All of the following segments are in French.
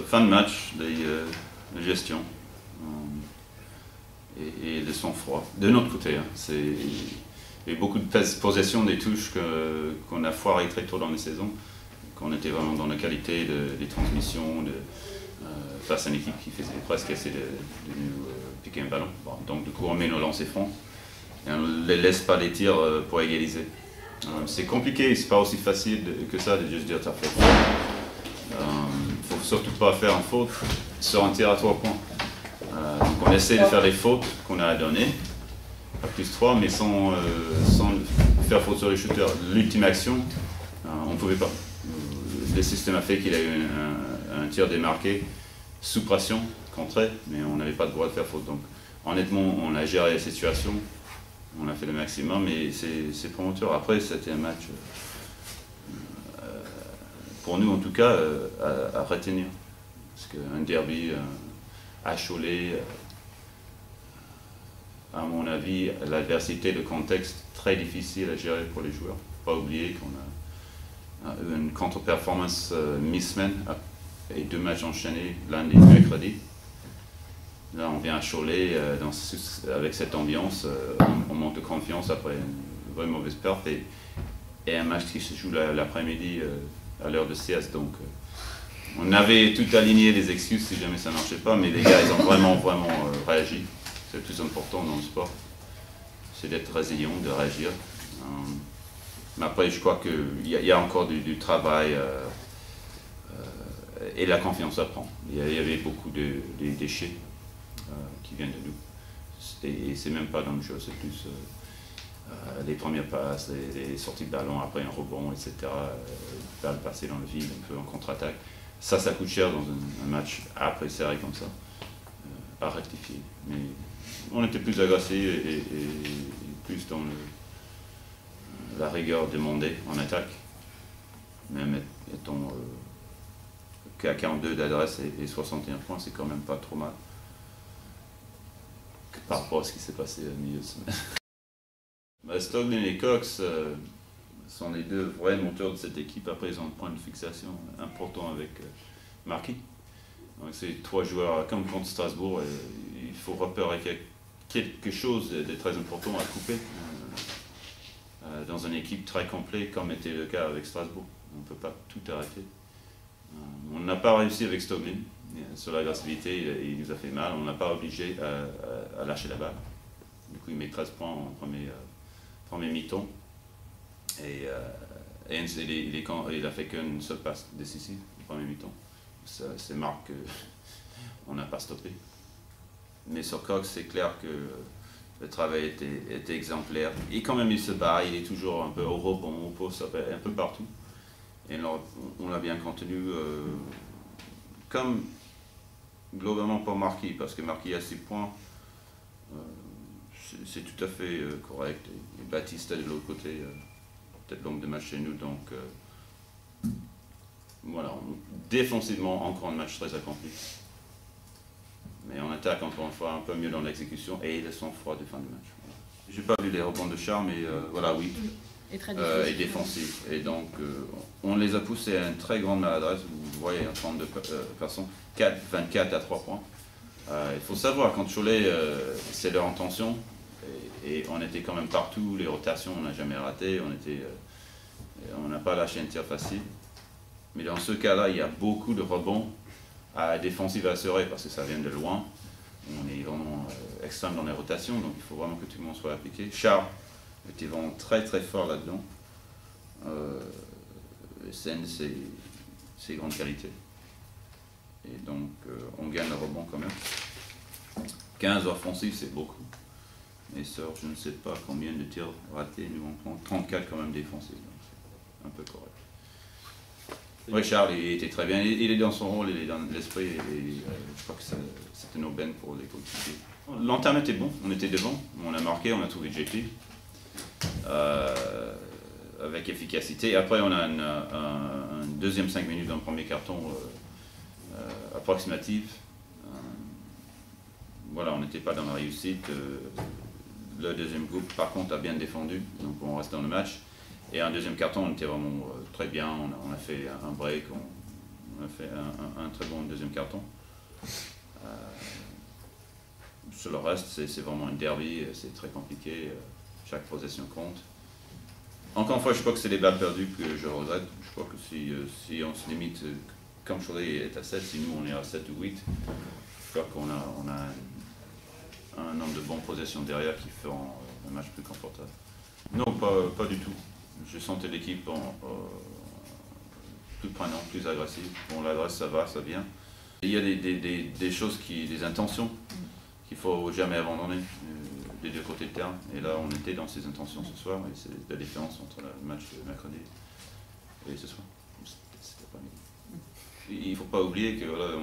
Fin de match, de gestion et de sang-froid. De notre côté, hein, il y a beaucoup de possession des touches qu'on a foiré très tôt dans la saison, qu'on était vraiment dans la qualité des transmissions, face à une équipe qui faisait presque essayer de nous piquer un ballon. Bon, donc du coup on met nos lancers francs et on ne les laisse pas les tirs pour égaliser. C'est compliqué, c'est pas aussi facile que ça de juste dire t'as fait faute. Il ne faut surtout pas faire une faute sur un tir à 3 points. Donc on essaie de faire des fautes qu'on a données, à plus 3, mais sans faire faute sur les shooters. L'ultime action, on ne pouvait pas. Le système a fait qu'il a eu un tir démarqué sous pression, contré, mais on n'avait pas le droit de faire faute. Donc honnêtement, on a géré la situation, on a fait le maximum, et c'est promoteur. Après, c'était un match, pour nous en tout cas, à retenir. Parce qu'un derby à Cholet, à mon avis, l'adversité, le contexte, très difficile à gérer pour les joueurs. Pas oublier qu'on a eu une contre-performance mi-semaine et 2 matchs enchaînés lundi et mercredi. Là, on vient à Cholet avec cette ambiance, on monte de confiance après une vraie mauvaise perte et un match qui se joue l'après-midi à l'heure de sieste. Donc, on avait tout aligné les excuses si jamais ça ne marchait pas, mais les gars, ils ont vraiment réagi. C'est le plus important dans le sport, c'est d'être résilient, de réagir. Mais après, je crois qu'il y a encore du travail et la confiance à prendre. Il y avait beaucoup de déchets qui viennent de nous. Et c'est même pas dans le jeu, c'est plus les premières passes, les sorties de ballon, après un rebond, etc. Balle passée dans le vide, un peu en contre-attaque. Ça coûte cher dans un match après serré comme ça, à rectifier. Mais on était plus agressés et plus dans la rigueur demandée en attaque. Même étant qu'à 42 d'adresse et 61 points, c'est quand même pas trop mal par rapport à ce qui s'est passé au milieu de semaine. Stoglin et Cox sont les 2 vrais moteurs de cette équipe. Après, ils ont un point de fixation important avec Marquis. Donc c'est 3 joueurs comme contre Strasbourg. Et il faut repérer quelque chose de très important à couper dans une équipe très complète comme était le cas avec Strasbourg. On ne peut pas tout arrêter. On n'a pas réussi avec Stoglin sur l'agressivité, il nous a fait mal. On n'a pas obligé à lâcher la balle. Du coup, il met 13 points en premier mi-temps. Et il a fait qu'une seule passe décisive au premier mi-temps. C'est marque qu'on n'a pas stoppé. Mais sur Cox, c'est clair que le travail était exemplaire. Et quand même, il se bat, il est toujours un peu au rebond, au poste, un peu partout. Et on l'a bien contenu, comme globalement pour Marquis, parce que Marquis a 6 points, c'est tout à fait correct. Et Baptiste de l'autre côté, peut-être longue de match chez nous, donc voilà, défensivement, encore un match très accompli. Mais on attaque encore une fois un peu mieux dans l'exécution et le sang-froid de fin de match. Voilà. J'ai pas vu les rebonds de Charles, mais voilà, oui. Et défensif. Et donc, on les a poussés à une très grande maladresse. Vous voyez, 32 personnes, 24 à 3 points. Il faut savoir, quand Cholet, c'est leur intention, et on était quand même partout, les rotations, on n'a jamais raté, on n'a pas lâché un tir facile. Mais dans ce cas-là, il y a beaucoup de rebonds à défensive assurée, parce que ça vient de loin. On est vraiment extrême dans les rotations, donc il faut vraiment que tout le monde soit appliqué. Charles était vraiment très très fort là-dedans. C'est une de ses grandes qualités. Et donc on gagne le rebond quand même. 15 offensifs, c'est beaucoup. Mais sur je ne sais pas combien de tirs ratés, nous on prend 34 quand même défensifs. Donc c'est un peu correct. Oui, Charles, il était très bien. Il est dans son rôle, il est dans l'esprit. Je crois que c'était une aubaine pour les coéquipiers. L'entame était bon, on était devant, on a marqué, on a trouvé JP. Avec efficacité. Après, on a un deuxième 5 minutes dans le premier carton approximatif. Voilà, on n'était pas dans la réussite. Le deuxième groupe, par contre, a bien défendu, donc on reste dans le match. Et un deuxième carton, on était vraiment très bien. On a fait un break, on On a fait un très bon deuxième carton. Sur le reste, c'est vraiment une derby, c'est très compliqué. Chaque possession compte. Encore une fois, je crois que c'est des balles perdues que je regrette. Je crois que si on se limite, comme Cholet est à 7, si nous on est à 7 ou 8, je crois qu'on a un nombre de bonnes possessions derrière qui feront un match plus confortable. Non, pas du tout. Je sentais l'équipe plus prenante, plus agressive. Bon, l'adresse, ça va, ça vient. Il y a des choses, des intentions qu'il ne faut jamais abandonner des deux côtés de terrain. Et là, on était dans ces intentions ce soir, et c'est la différence entre le match de mercredi et ce soir. C'était pas mieux. Il ne faut pas oublier que voilà,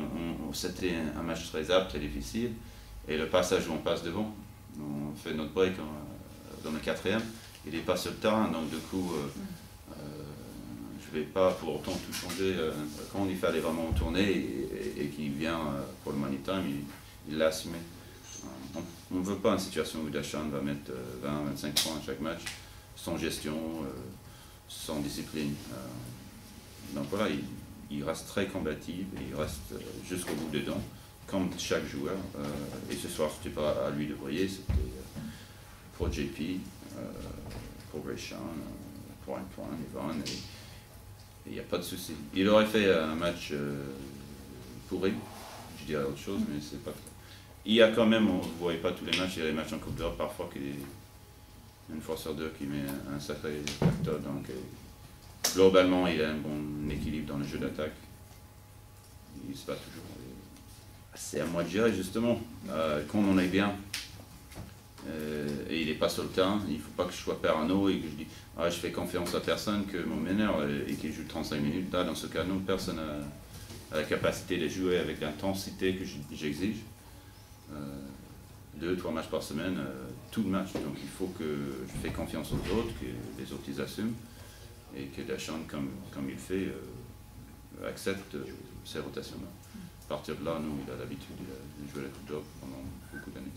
c'était un match très apte et difficile, et le passage où on passe devant, on fait notre break dans le 4e, il n'est pas sur le terrain, donc du coup, je ne vais pas pour autant tout changer. Quand il fallait vraiment tourner et qu'il vient pour le money time, il l'a assumé. On ne veut pas une situation où Dachshund va mettre 20-25 points à chaque match, sans gestion, sans discipline. Donc voilà, il reste très combatif, il reste jusqu'au bout dedans, comme chaque joueur. Et ce soir, ce n'était pas à lui de briller, c'était pour JP, pour Grayson, pour Antoine, Yvonne, et il n'y a pas de souci. Il aurait fait un match pourri, je dirais autre chose, mais c'est pas. Il y a quand même, on ne voyait pas tous les matchs, il y a les matchs en Coupe d'Europe parfois, une fois sur deux qui met un sacré facteur. Donc globalement, il a un bon équilibre dans le jeu d'attaque. Il se bat toujours. C'est à moi de gérer justement. Quand on est bien, et il n'est pas sur le terrain, il ne faut pas que je sois parano et que je dis je fais confiance à personne, que mon meneur et qu'il joue 35 minutes. Là, dans ce cas, non, personne n'a la capacité de jouer avec l'intensité que j'exige. 2-3 matchs par semaine, tout le match. Donc il faut que je fais confiance aux autres, que les autres ils assument, et que Dachshund, comme il fait, accepte ces rotations-là. À partir de là, nous, il a l'habitude de jouer la Coupe d'Europe pendant beaucoup d'années.